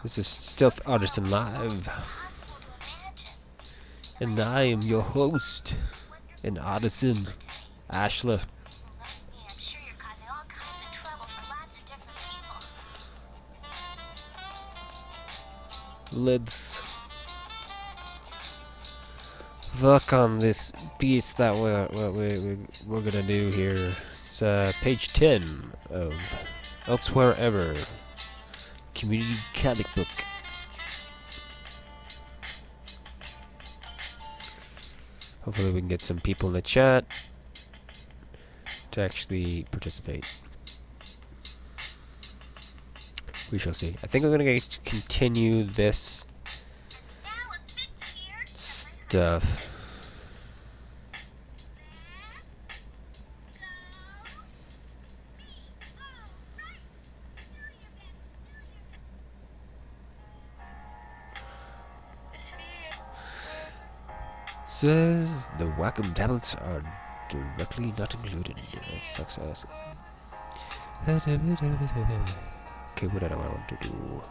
This is Stealth Artisan Live, and I am your host, an artisan, Ashler. Let's work on this piece that we're gonna do here. It's page 10 of Elsewhere Ever, Community Comic Book. Hopefully we can get some people in the chat to actually participate. We shall see. I think I'm gonna continue this stuff. Says the Wacom tablets are directly not included. That sucks ass. Okay, what did I want to do?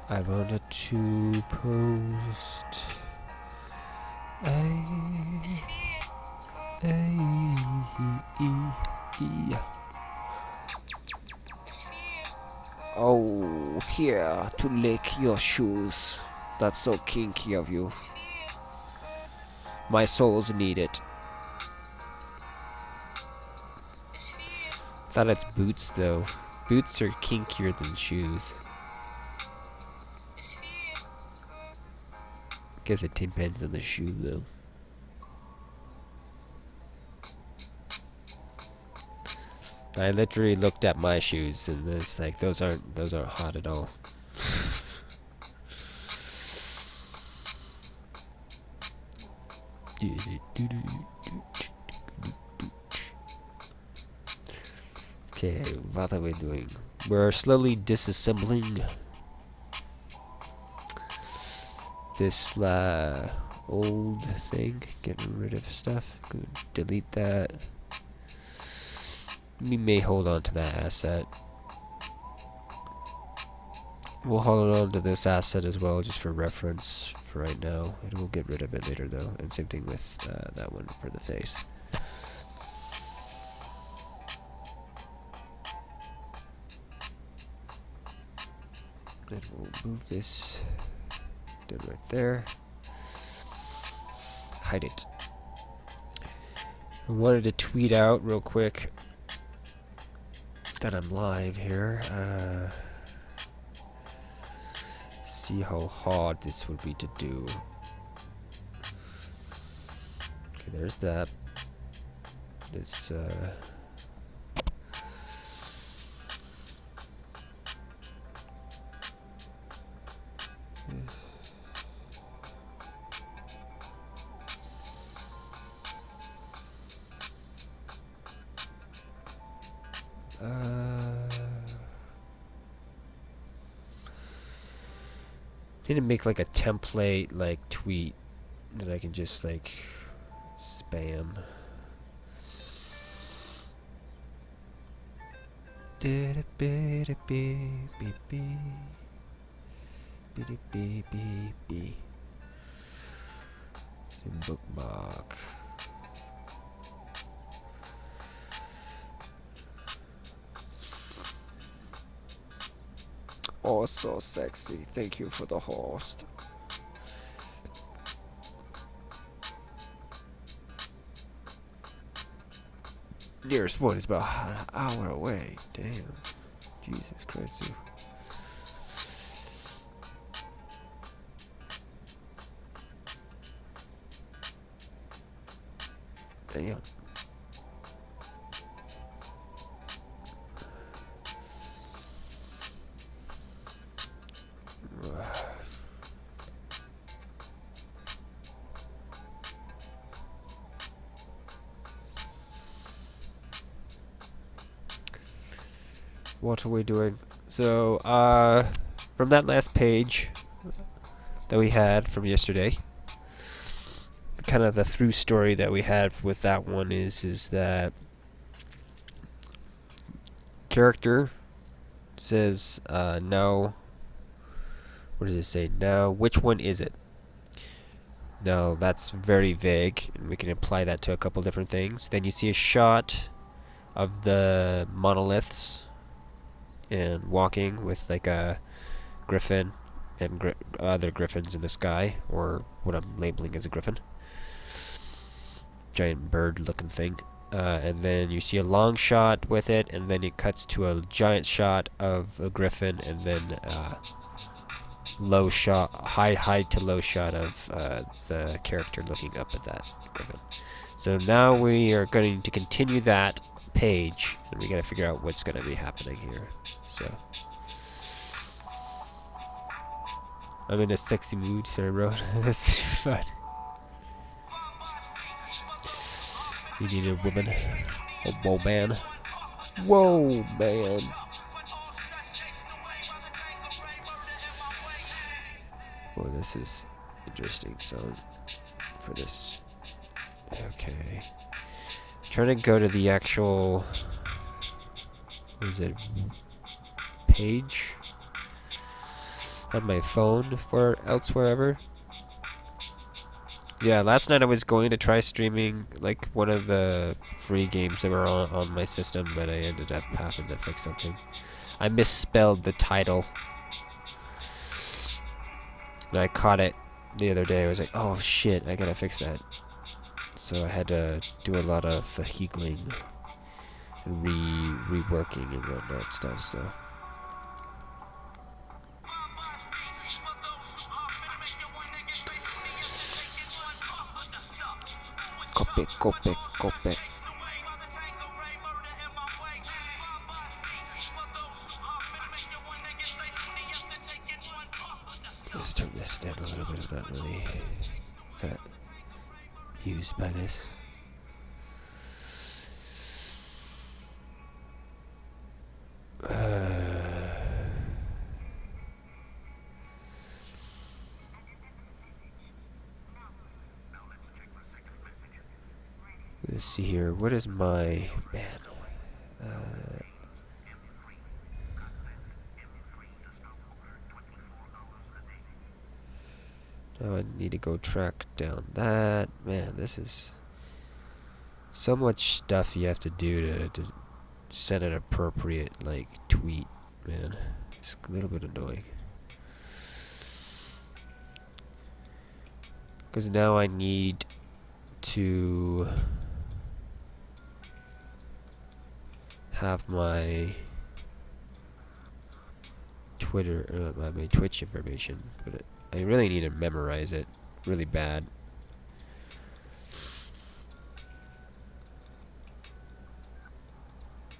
I wanted to post Oh, here to lick your shoes. That's so kinky of you. My souls need it. Thought it's boots though. Boots are kinkier than shoes. Guess it depends on the shoe though. I literally looked at my shoes and it's like those aren't hot at all. Okay, what are we doing? We're slowly disassembling this old thing, getting rid of stuff. Good. Delete that. We may hold on to that asset. We'll hold on to this asset as well, just for reference for right now, and we'll get rid of it later though. And same thing with that one for the face. Then we'll move this down right there. Hide it. I wanted to tweet out real quick that I'm live here. See how hard this would be to do. Okay, there's that. This need to make like a template like tweet that I can just like spam. Bookmark. Oh, so sexy. Thank you for the host. Nearest one is about an hour away. Damn. Jesus Christ. Damn. What are we doing? So, from that last page that we had from yesterday, kind of the through story that we had with that one is that character says no, What does it say? Now, which one is it? Now, that's very vague, and we can apply that to a couple different things. Then you see a shot of the monoliths and walking with like a griffin and other griffins in the sky, or what I'm labeling as a griffin. Giant bird-looking thing. And then you see a long shot with it, and then it cuts to a giant shot of a griffin, and then low shot, high to low shot of the character looking up at that griffin. So now we are going to continue that page, and we got to figure out what's going to be happening here. So I'm in a sexy mood, sorry, bro. That's fun. You need a woman. Oh, whoa, man. Whoa, man. Well, this is interesting song for this. Okay. Trying to go to the actual, what is it, page on my phone for elsewhere. Yeah, last night I was going to try streaming like one of the free games that were on my system, but I ended up having to fix something. I misspelled the title. And I caught it the other day. I was like, oh shit, I gotta fix that. So I had to do a lot of vehicling and reworking and whatnot stuff, so. Copy. Let's turn this down a little bit. I'm not really that used by this. Let's see here. What is my man? Now I need to go track down that. Man, this is so much stuff you have to do to set an appropriate like tweet. Man, it's a little bit annoying. Because now I need to have my Twitter, my Twitch information, but I really need to memorize it really bad.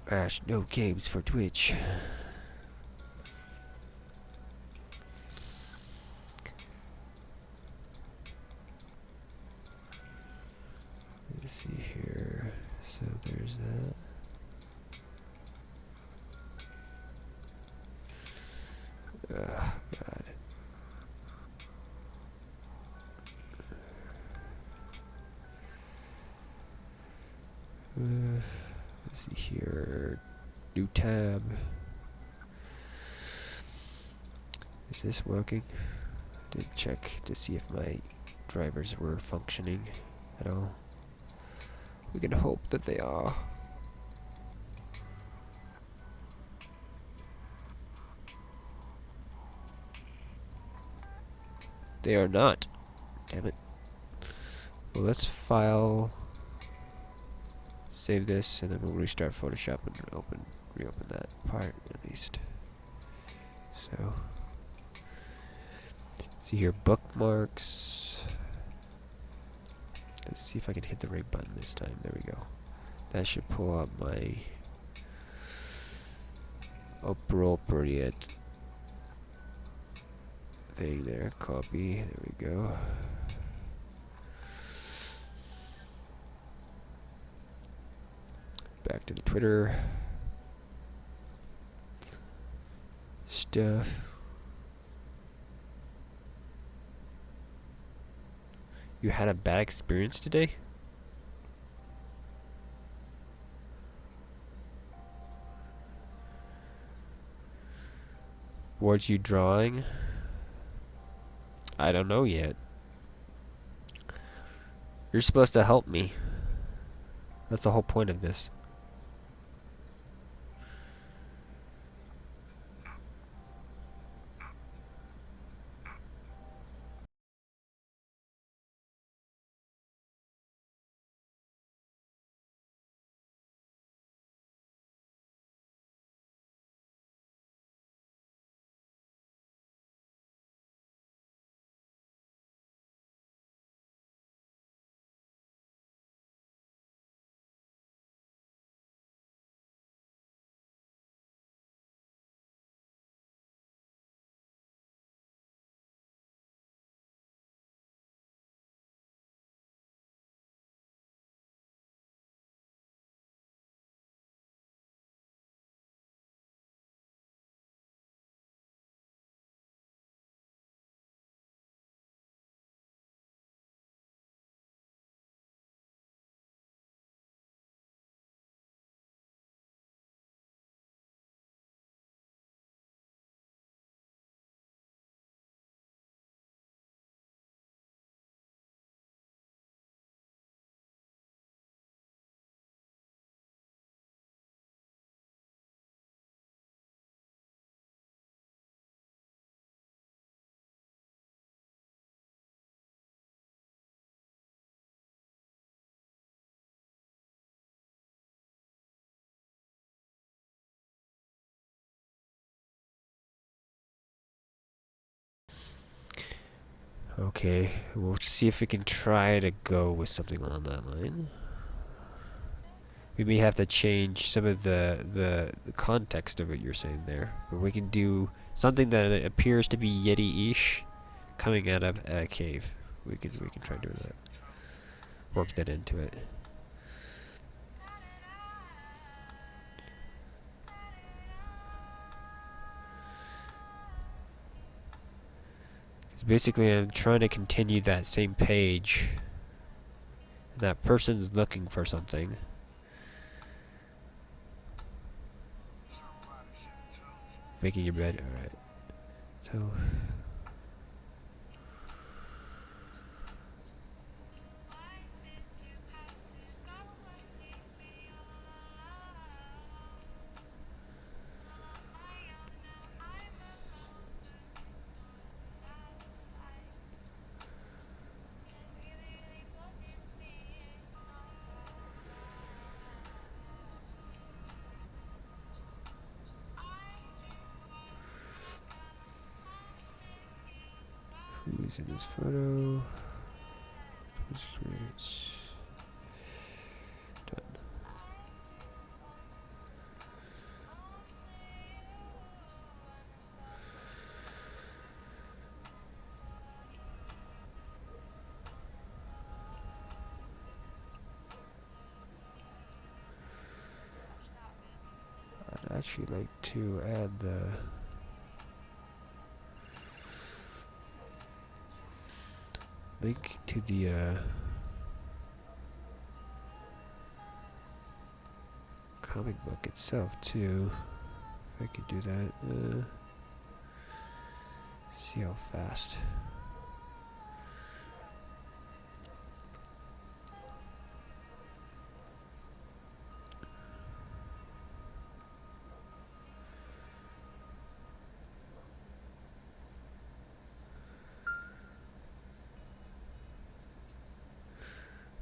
Ash, no games for Twitch. Let's see here. So there's that. Oh, God. Let's see here. New tab. Is this working? I didn't check to see if my drivers were functioning at all. We can hope that they are. They are not. Damn it. Well, let's file, save this, and then we'll restart Photoshop and reopen that part at least. So, see here, bookmarks. Let's see if I can hit the right button this time. There we go. That should pull up my appropriate thing there. Copy. There we go. Back to the Twitter stuff. You had a bad experience today? Towards you drawing? I don't know yet. You're supposed to help me. That's the whole point of this. Okay, we'll see if we can try to go with something along that line. We may have to change some of the context of what you're saying there, but we can do something that appears to be Yeti-ish coming out of a cave. We can try doing that. Work that into it. Because basically I'm trying to continue that same page. That person's looking for something. Making your bed, alright. So who's in this photo? Who's creates? Done. I'd actually like to add the link to the comic book itself too. If I could do that. See how fast.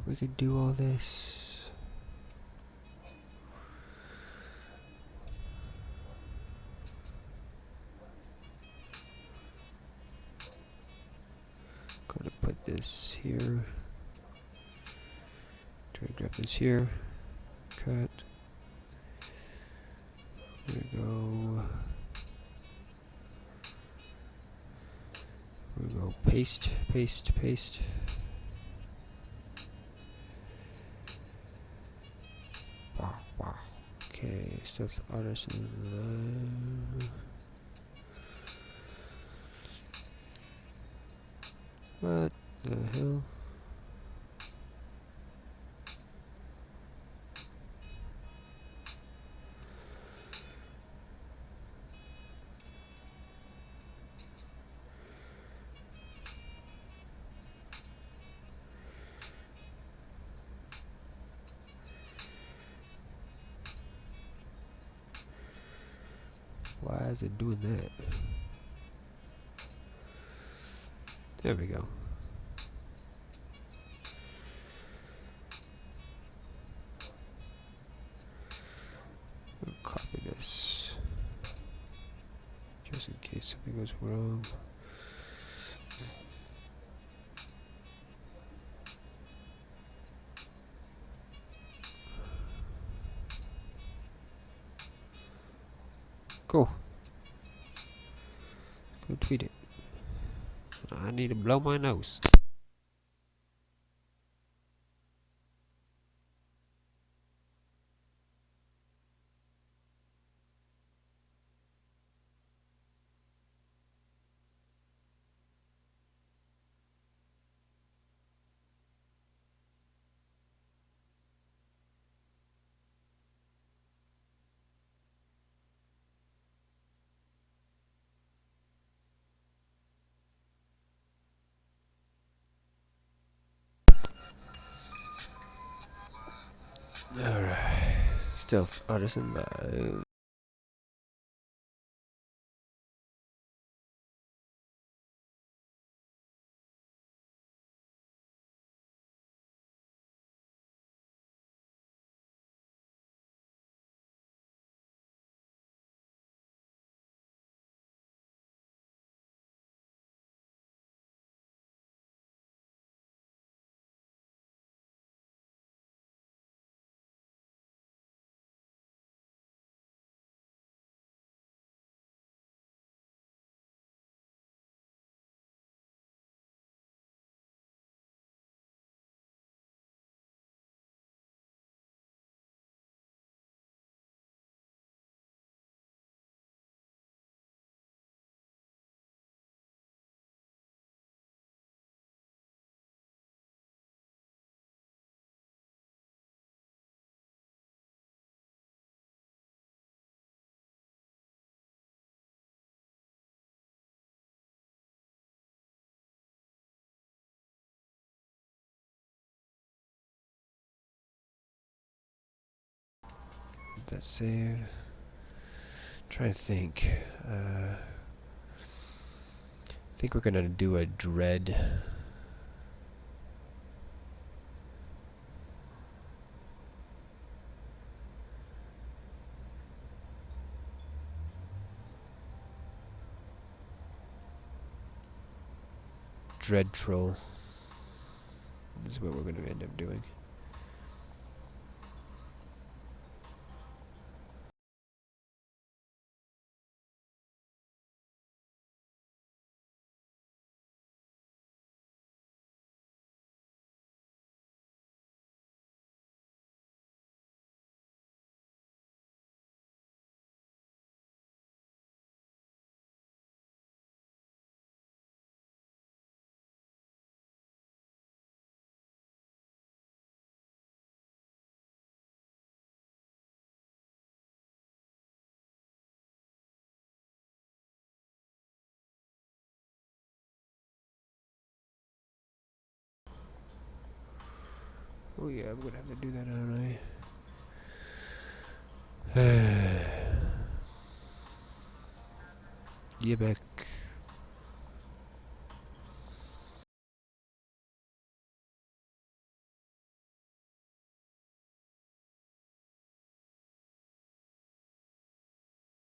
We can do all this. Gonna put this here. Try to grab this here. Cut. There we go. There we go. Paste, paste, paste. Wow, wow. Okay, so that's Artisan. What the hell? Why is it doing that? There we go. We'll copy this just in case something goes wrong. Cool. Go tweet it. I need to blow my nose. Alright. Still Artisan live. That save. Trying to think. I think we're gonna do a dread. Dread troll. This is what we're gonna end up doing. Oh yeah, I'm gonna have to do that, aren't I? Yeah, back.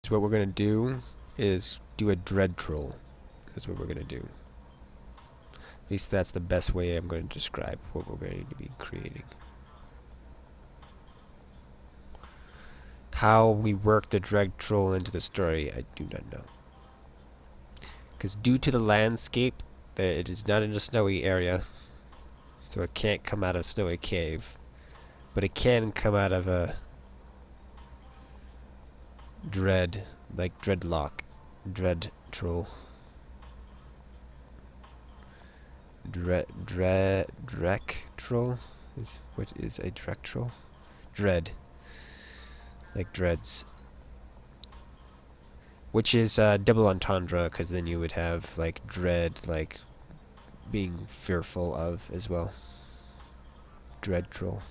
So what we're gonna do is do a dread troll. That's what we're gonna do. At least that's the best way I'm going to describe what we're going to be creating. How we work the dread troll into the story, I do not know. Because due to the landscape, it is not in a snowy area, so it can't come out of Snowy Cave. But it can come out of a dread, like dreadlock, dread troll. Drek troll? What is a Drek troll? Dread. Like dreads. Which is double entendre, because then you would have like dread, like being fearful of as well. Dread troll.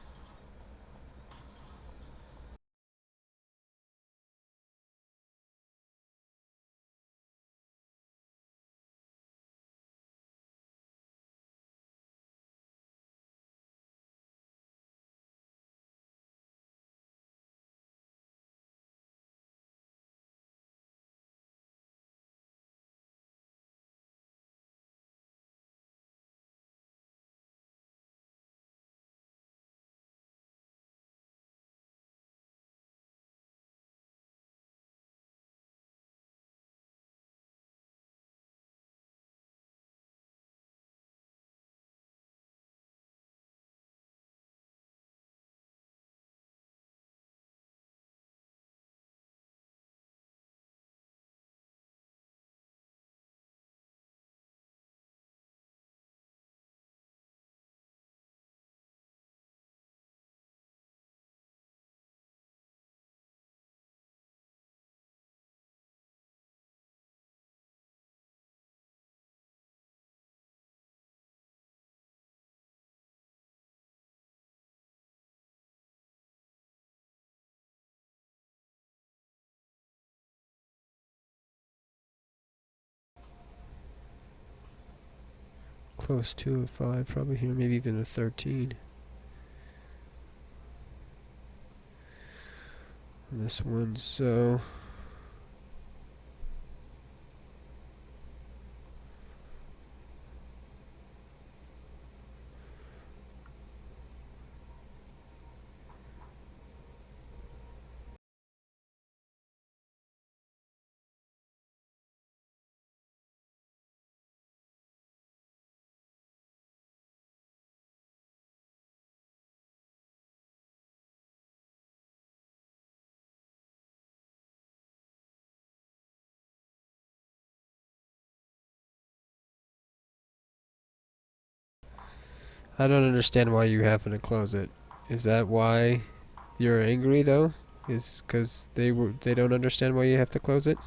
close to a 5, probably here, maybe even a 13. On this one, so I don't understand why you having to close it. Is that why you're angry though? Is because they don't understand why you have to close it?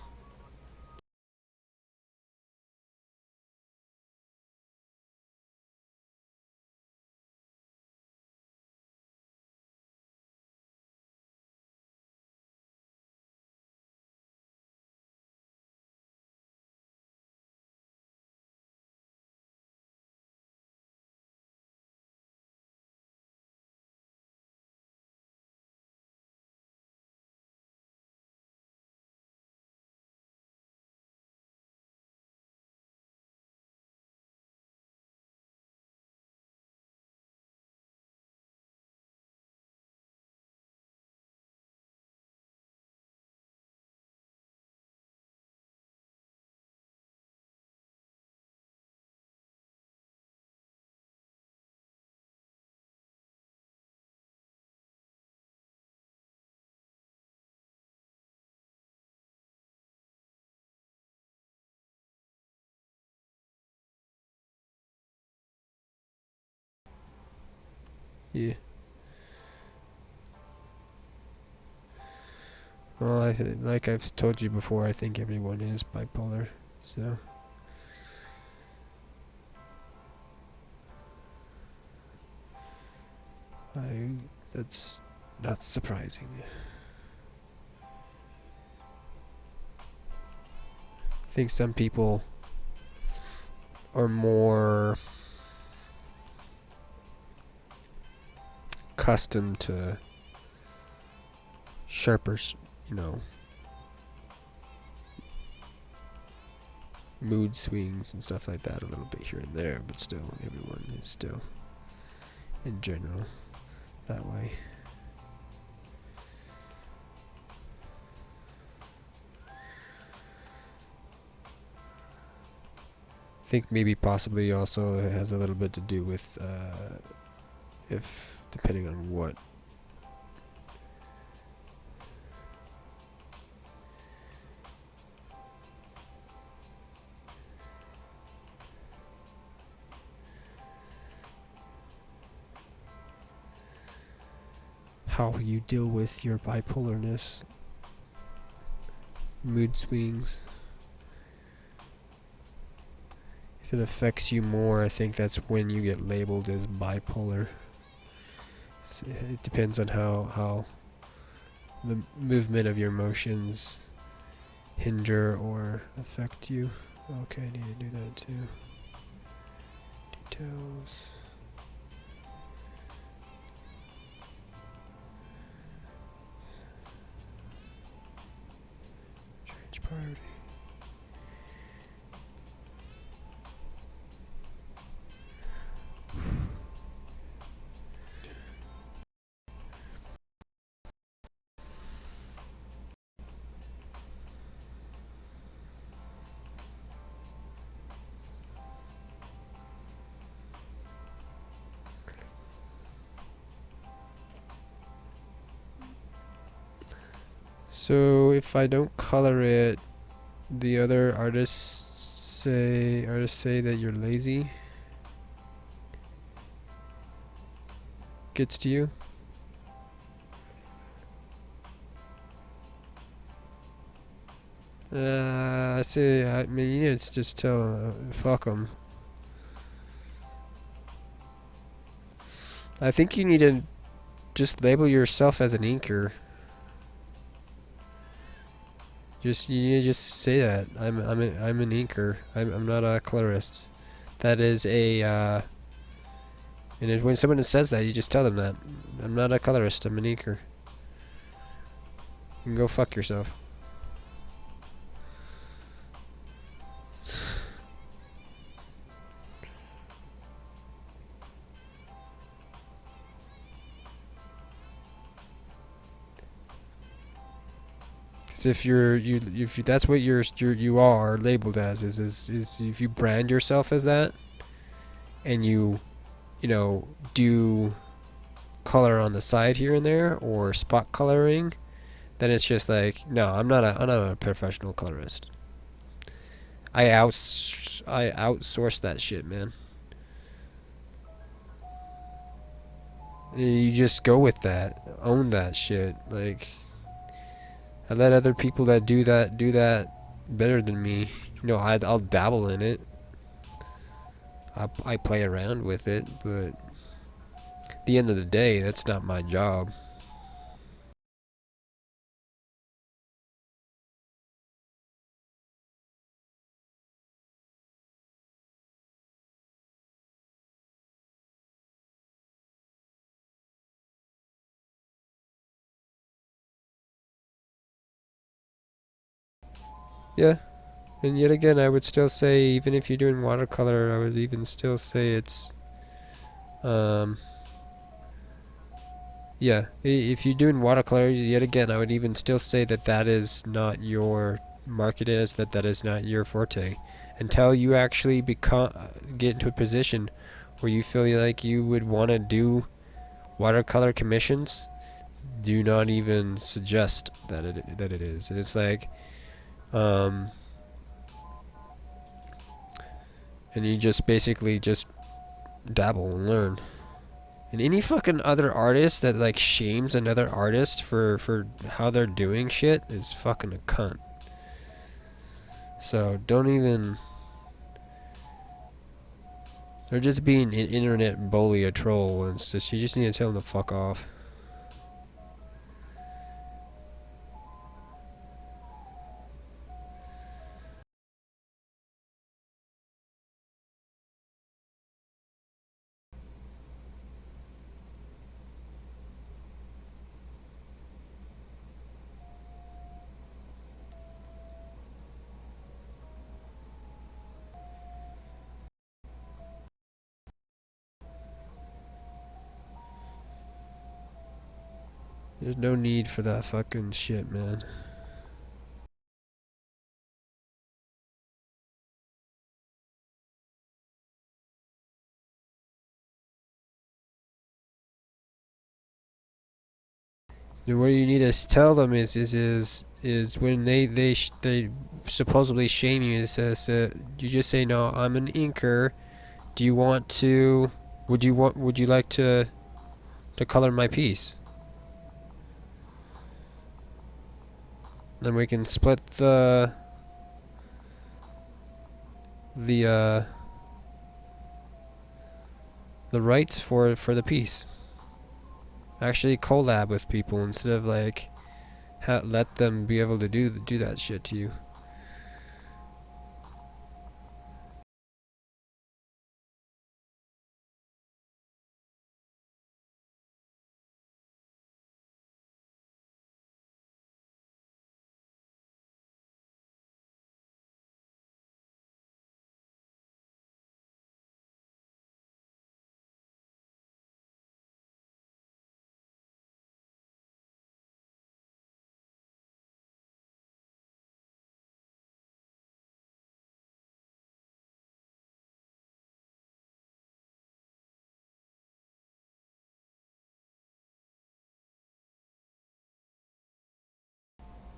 Yeah. Well, like I've told you before, I think everyone is bipolar, so that's not surprising. I think some people are more accustomed to sharper, mood swings and stuff like that a little bit here and there, but still, everyone is still, in general, that way. I think maybe possibly also it has a little bit to do with if depending on what how you deal with your bipolarness, mood swings. If it affects you more, I think that's when you get labeled as bipolar. It depends on how the movement of your emotions hinder or affect you. Okay, I need to do that too. Details. Change priority. So if I don't color it, the other artists say that you're lazy. Gets to you. I say, I mean, you need to just tell, fuck them. I think you need to just label yourself as an inker. You need to just say that I'm an inker. I'm not a colorist. that is a, and when someone says that, you just tell them that. I'm not a colorist, I'm an inker. You can go fuck yourself. Because if that's what you are labeled as, is if you brand yourself as that, and you know, do color on the side here and there, or spot coloring, then it's just like, no, I'm not a professional colorist. I outsource that shit, man. You just go with that, own that shit. Like, I let other people that do that better than me. You know, I'll dabble in it. I play around with it, but at the end of the day, that's not my job. Yeah, and yet again, I would still say, even if you're doing watercolor, I would even still say it's, um, yeah, if you're doing watercolor, yet again, I would even still say that that is not your market, is that is not your forte. Until you actually get into a position where you feel like you would want to do watercolor commissions, do not even suggest that it is. And it's like, um, and you just basically just dabble and learn. And any fucking other artist that like shames another artist for how they're doing shit is fucking a cunt. So don't even. They're just being an internet bully, a troll, and it's just, you just need to tell them to fuck off. There's no need for that fucking shit, man. What you need to tell them is when they supposedly shame you, it says, you just say, no, I'm an inker. Do you want to? Would you like to color my piece? Then we can split the the rights for the piece. Actually collab with people instead of like let them be able to do that shit to you.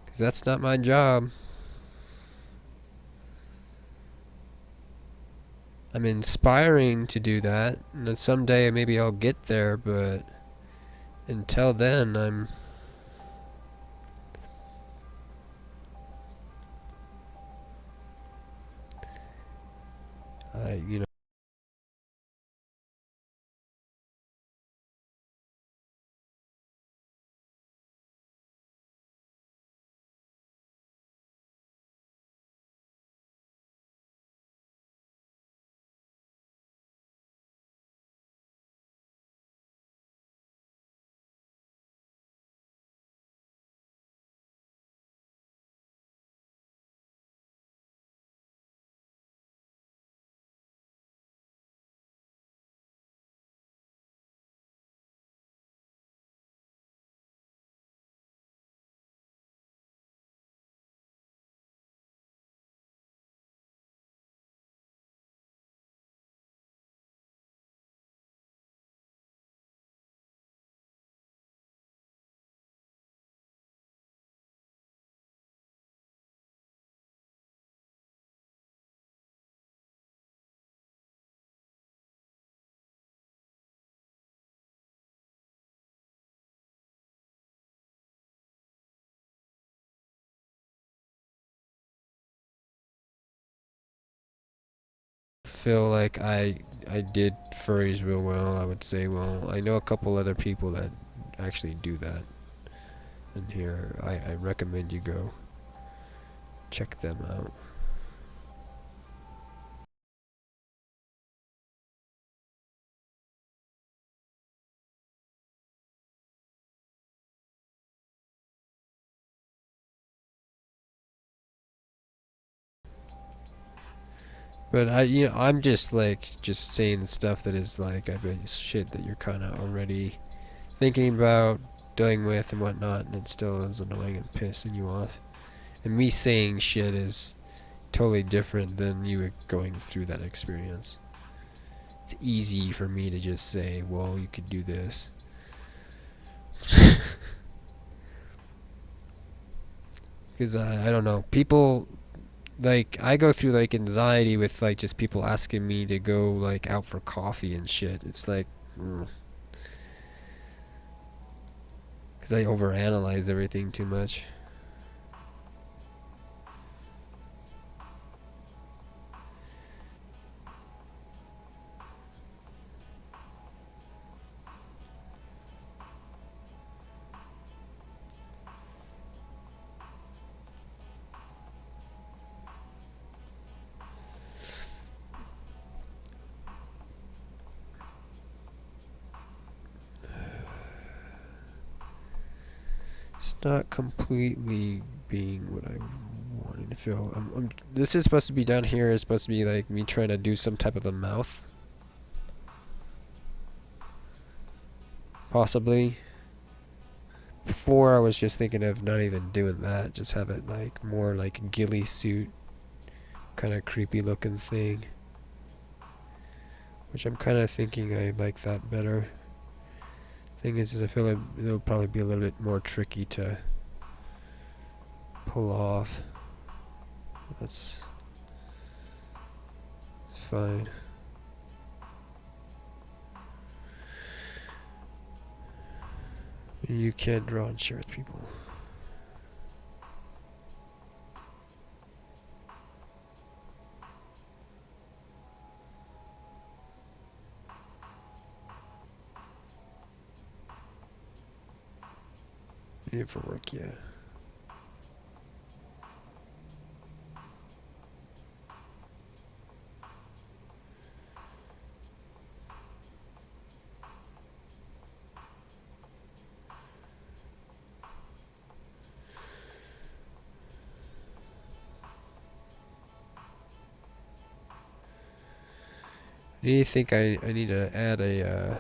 Cause that's not my job. I'm inspiring to do that, and then someday maybe I'll get there, but until then, you know. feel like I did furries real well, I would say, well, I know a couple other people that actually do that. And here, I recommend you go check them out. But I'm just like just saying stuff that is like I bet shit that you're kind of already thinking about dealing with and whatnot, and it still is annoying and pissing you off. And me saying shit is totally different than you going through that experience. It's easy for me to just say, well, you could do this. Because I don't know, people like I go through like anxiety with like just people asking me to go like out for coffee and shit. It's like, because I overanalyze everything too much. It's not completely being what I wanted to feel. This is supposed to be down here. Is supposed to be like me trying to do some type of a mouth, possibly. Before I was just thinking of not even doing that, just have it like more like a ghillie suit, kind of creepy looking thing. Which I'm kind of thinking I like that better. Thing is I feel like it'll probably be a little bit more tricky to pull off. That's fine. You can't draw and share with people. Need it for work, yeah. Do you think I need to add a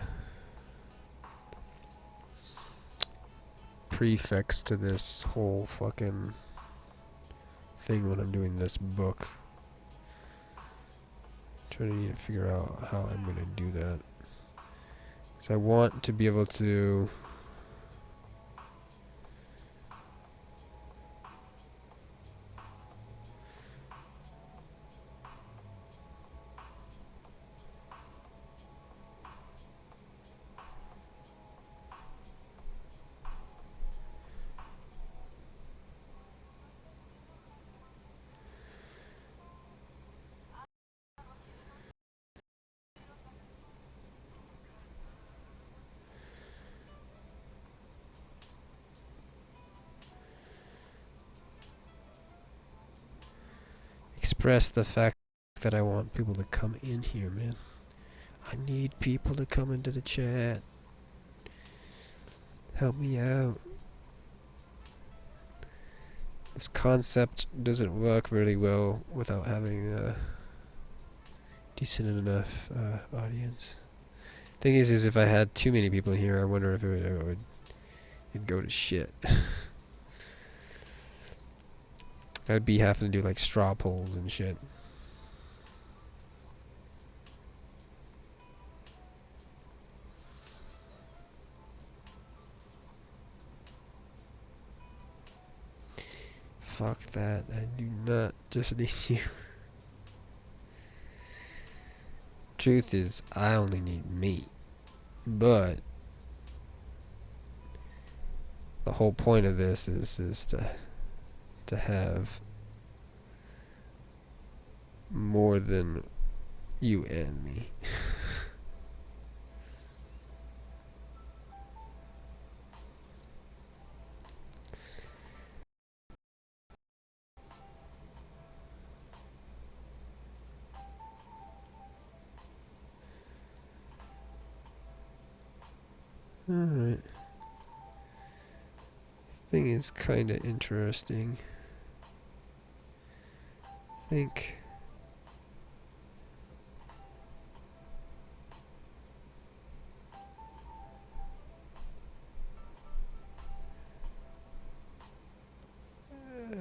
prefix to this whole fucking thing when I'm doing this book? Trying to figure out how I'm gonna do that. Because I want to be able to express the fact that I want people to come in here, man. I need people to come into the chat. Help me out. This concept doesn't work really well without having a decent enough audience. Thing is if I had too many people in here, I wonder if it'd go to shit. I'd be having to do like straw polls and shit. Fuck that. I do not just need you. Truth is, I only need me. But the whole point of this is to have more than You and me. Alright. Thing is kind of interesting. Think.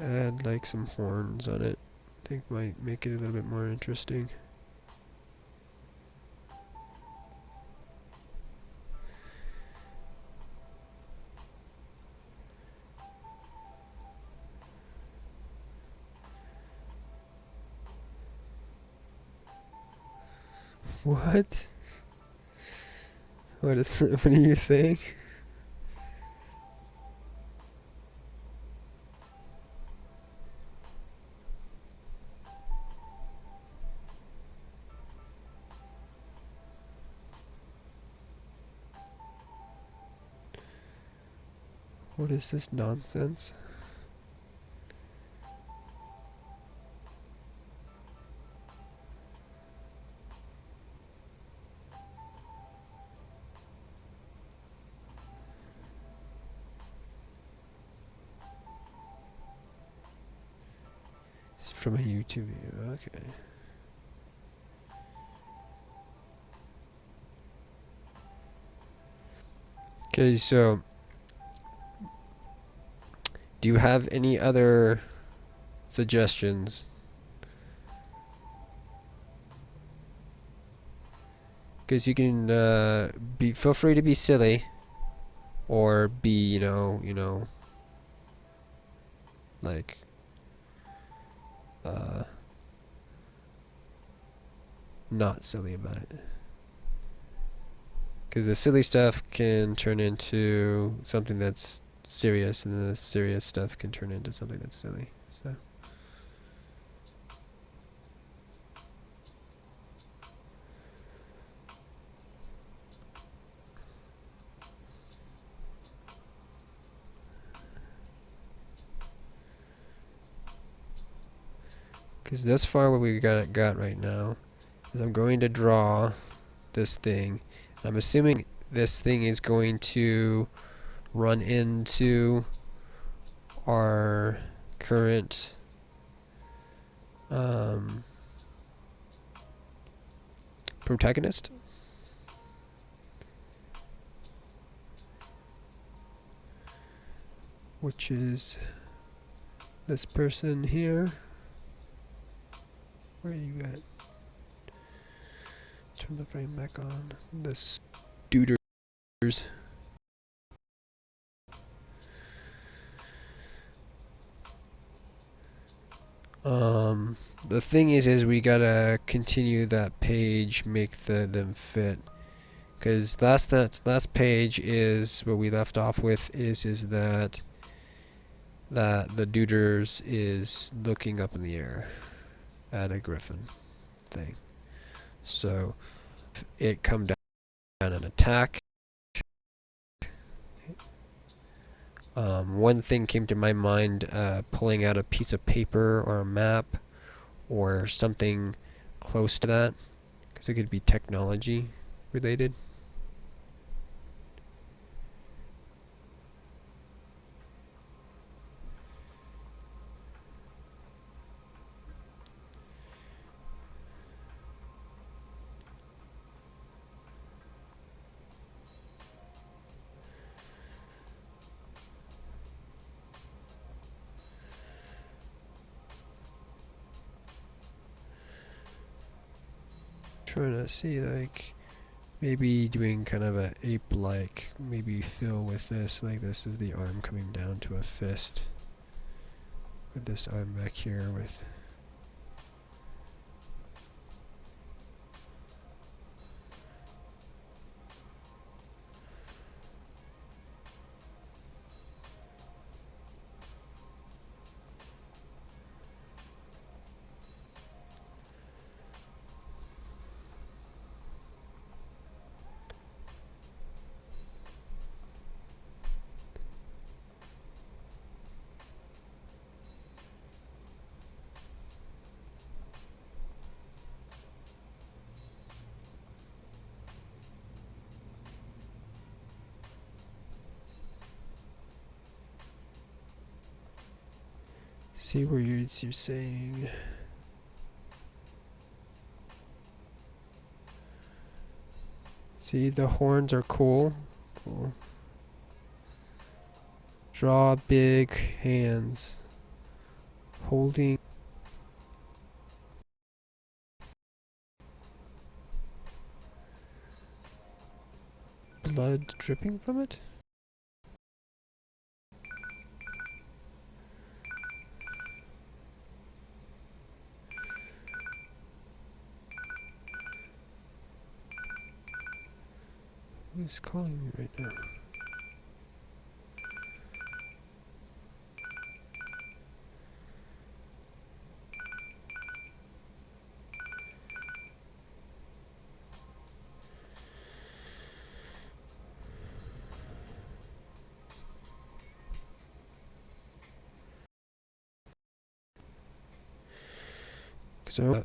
Add like some horns on it. Think might make it a little bit more interesting. What? What is? What are you saying? What is this nonsense? It's from a YouTube video. Okay. Okay, so do you have any other suggestions? Because you can feel free to be silly, or be like not silly about it. Because the silly stuff can turn into something that's serious, and the serious stuff can turn into something that's silly. So. Because thus far what we got right now is I'm going to draw this thing. I'm assuming this thing is going to run into our current protagonist. Which is this person here. Where are you at? Turn the frame back on. This duders. The thing is we gotta continue that page, make them fit. Because that last page is what we left off with. Is that the duders is looking up in the air at a griffin thing. So if it come down and attack. One thing came to my mind, pulling out a piece of paper or a map or something close to that, because it could be technology related. Trying to see, like, maybe doing kind of a ape-like, maybe fill with this, like this is the arm coming down to a fist, with this arm back here with See where you're saying. See, the horns are cool. Cool. Draw big hands. Holding. Blood dripping from it? Who's calling me right now? So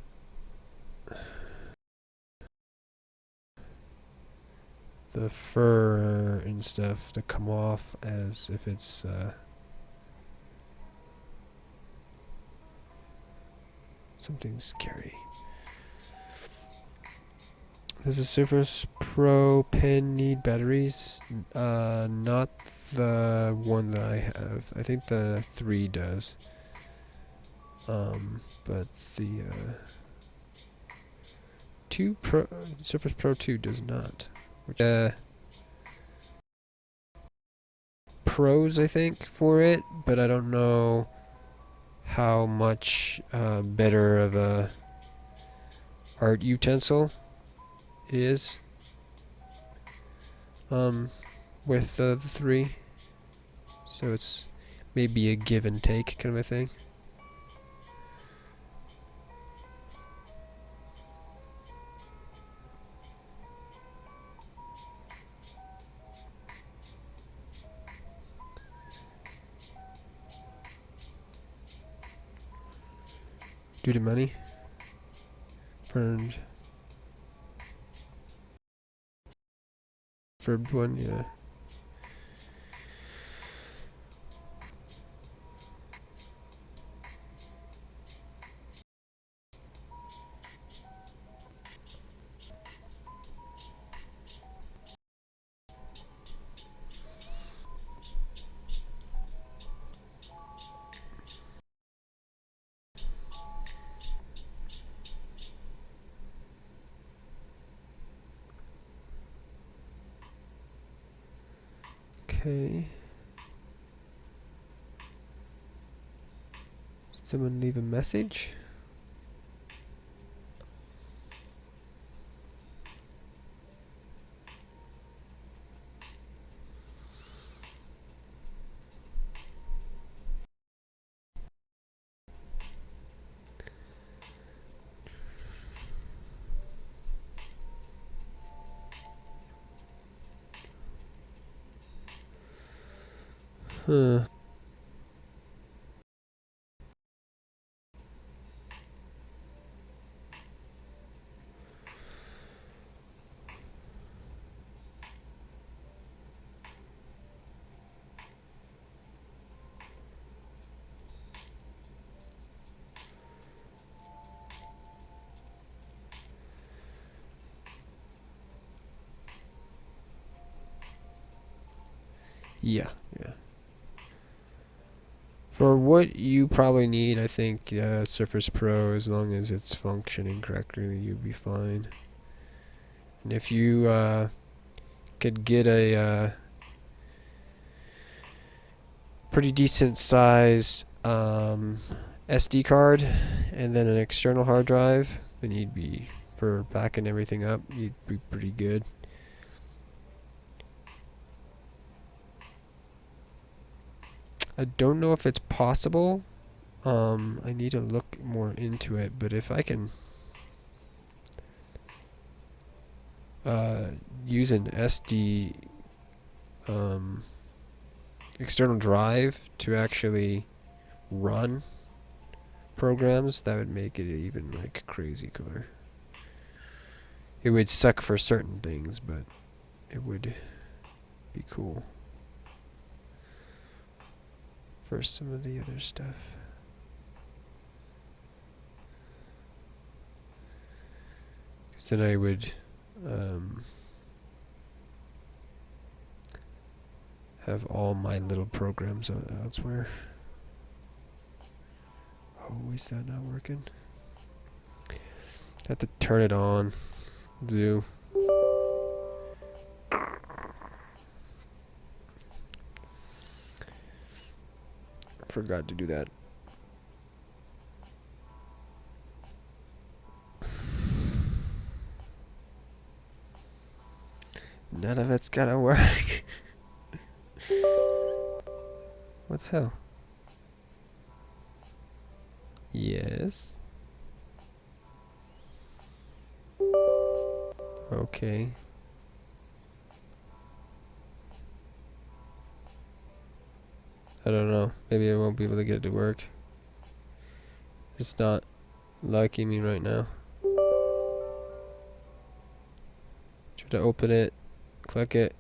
the fur and stuff to come off as if it's something scary. Does the Surface Pro pen need batteries? Not the one that I have. I think the 3 does. But the 2 Pro Surface Pro 2 does not. Which, pros I think for it, but I don't know how much better of a art utensil it is with the 3. So it's maybe a give and take kind of a thing. Due to money. Burned. For one, yeah. Okay. Did someone leave a message? Huh. Yeah, yeah. For what you probably need, I think Surface Pro, as long as it's functioning correctly, you'll be fine. And if you could get a pretty decent size SD card and then an external hard drive, then you'd be, for backing everything up, you'd be pretty good. I don't know if it's possible. I need to look more into it, but if I can use an SD external drive to actually run programs, that would make it even like crazy cooler. It would suck for certain things, but it would be cool for some of the other stuff. So then I would have all my little programs elsewhere. Oh, is that not working? I have to turn it on. Do. Forgot to do that. None of it's gonna work. What the hell? Yes. Okay. I don't know. Maybe I won't be able to get it to work. It's not liking me right now. Try to open it. Click it.